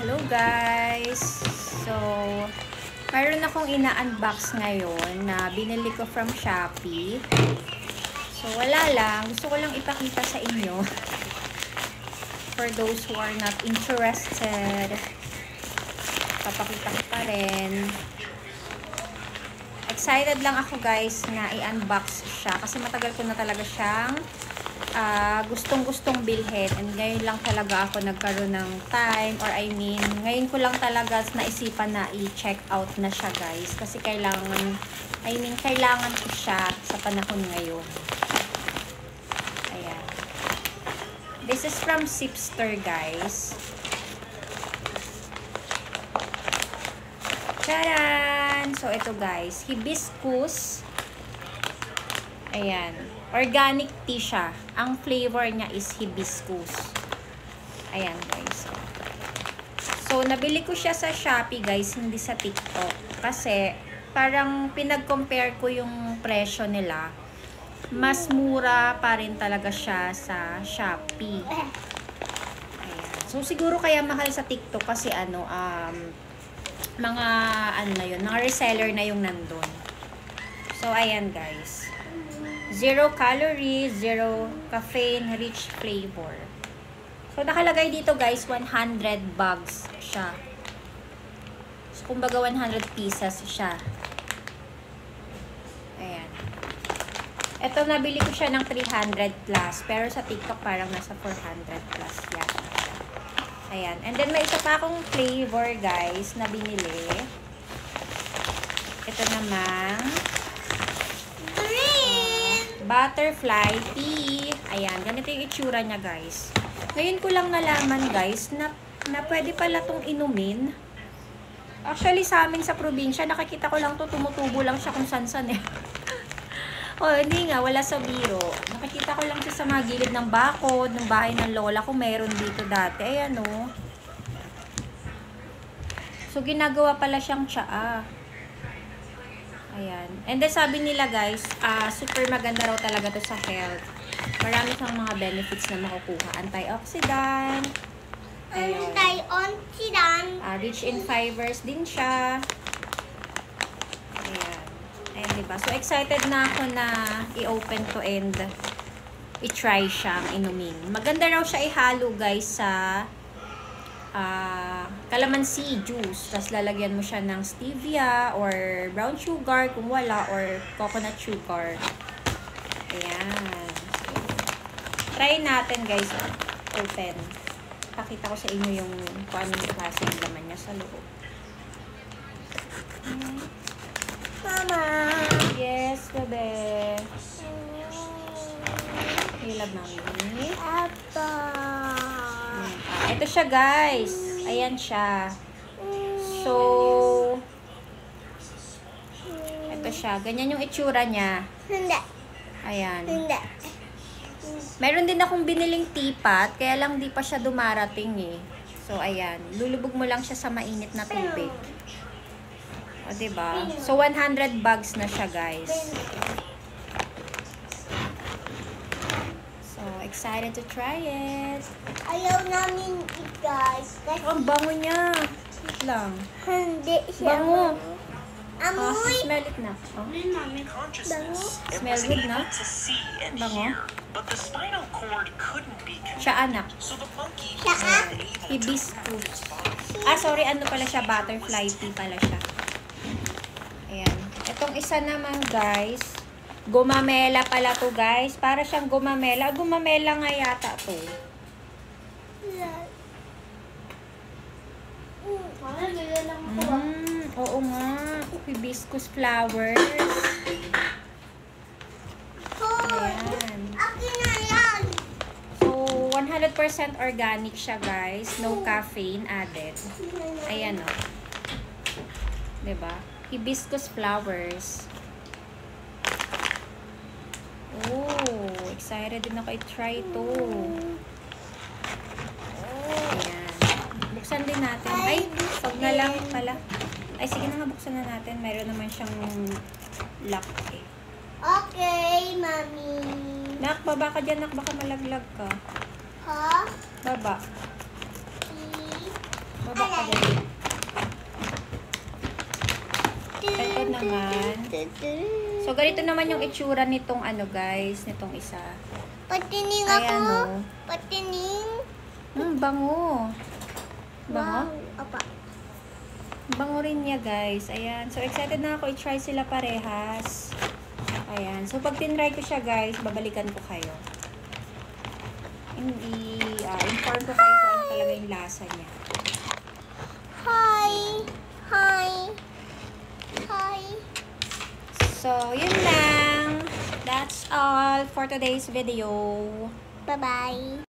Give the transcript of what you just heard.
Hello guys! So, mayroon akong ina-unbox ngayon na binili ko from Shopee. So, wala lang. Gusto ko lang ipakita sa inyo. For those who are not interested, papakita ko pa rin. Excited lang ako guys na i-unbox siya kasi matagal ko na talaga siyang gustong-gustong bilhin, and ngayon lang talaga ako nagkaroon ng time, or I mean, ngayon ko lang talaga naisipan na i-check out na siya guys, kasi kailangan ko siya sa panahon ngayon. Ayan. This is from Sipster guys. Charan! So ito guys, hibiscus. Ayan. Organic tea siya. Ang flavor niya is hibiscus. Ayan guys. So, nabili ko siya sa Shopee guys, hindi sa TikTok. Kasi, parang pinag-compare ko yung presyo nila. Mas mura pa rin talaga siya sa Shopee. Ayan. So, siguro kaya mahal sa TikTok kasi mga reseller na yung nandun. So, ayan guys. 0 calories, 0 caffeine, rich flavor. So, nakalagay dito guys, 100 bucks siya. So, kumbaga 100 pieces siya. Ayan. Ito, nabili ko siya ng 300 plus. Pero sa TikTok, parang nasa 400 plus yata. Ayan. And then, may isa pa akong flavor guys na binili. Ito namang butterfly tea. Ayan, ganito yung itsura niya guys. Ngayon ko lang nalaman guys na pwede pala tong inumin. Actually sa amin sa probinsya, nakikita ko lang to, tumutubo lang siya kung san-san eh. Oh, hindi nga, wala sa biro. Nakikita ko lang siya sa mga gilid ng bakod, ng bahay ng lola ko, meron dito dati. Ayan oh. So ginagawa pala siyang tsaa. Ayan. And then sabi nila guys, super maganda raw talaga to sa health. Marami siyang mga benefits na makukuha. Antioxidant. Antioxidant. Rich in fibers din siya. Ayan. Ayan, diba? So excited na ako na i-open to and i-try siyang inumin. Maganda raw siya ihalo guys sa calamansi juice. Tapos lalagyan mo siya ng stevia or brown sugar kung wala, or coconut sugar. Ayan. So, try natin guys. Open. Pakita ko sa inyo yung kung anong klase yung laman niya sa loob. Mama. Yes, bebe. You love mommy? Papa. Ito siya guys. Ayan siya. So, ito siya. Ganyan yung itsura niya. Hindi. Ayan. Hindi. Meron din akong biniling teapot, kaya lang di pa siya dumarating eh. So, ayan. Lulubog mo lang siya sa mainit na tubig. O, diba? So, 100 bags na siya guys. So, excited to try it. Ayaw namin guys. Ang bango niya. Wait lang. Hindi siya. Bango. Amoy. Smell it na. Oh. Smell good na? Bango. Siya anak. Saka. Hibiscus. Sorry, ano pala siya? Butterfly tea pala siya. Ayan. Itong isa naman guys, gumamela pala to guys. Para siyang gumamela. Gumamela nga yata to. Oo nga. Hibiscus flowers. Ayan. Akin na yan. So, 100% organic siya guys. No caffeine added. Ayan o. Diba? Hibiscus flowers. Oh, excited din ako i-try ito. Ayan. Buksan din natin. Ay, wag na lang pala. Ay, sige na nga, buksan na natin. Meron naman siyang lock eh. Okay, mami. Nak, baba ka dyan, nak. Baka malaglag ka. Ha? Baba. baba ka dali. Ito naman. So, ganito naman yung itsura nitong ano guys, nitong isa. Patining Ayan ako. o. Patining. Bango. Bango? Wow. Apa. Bango rin niya guys. Ayan. So, excited na ako i-try sila parehas. Ayan. So, pag tinry ko siya guys, babalikan ko kayo. Inform ko kayo kung ano talaga yung lasa niya. Hi. Hi. Hi. So, yun lang. That's all for today's video. Bye-bye.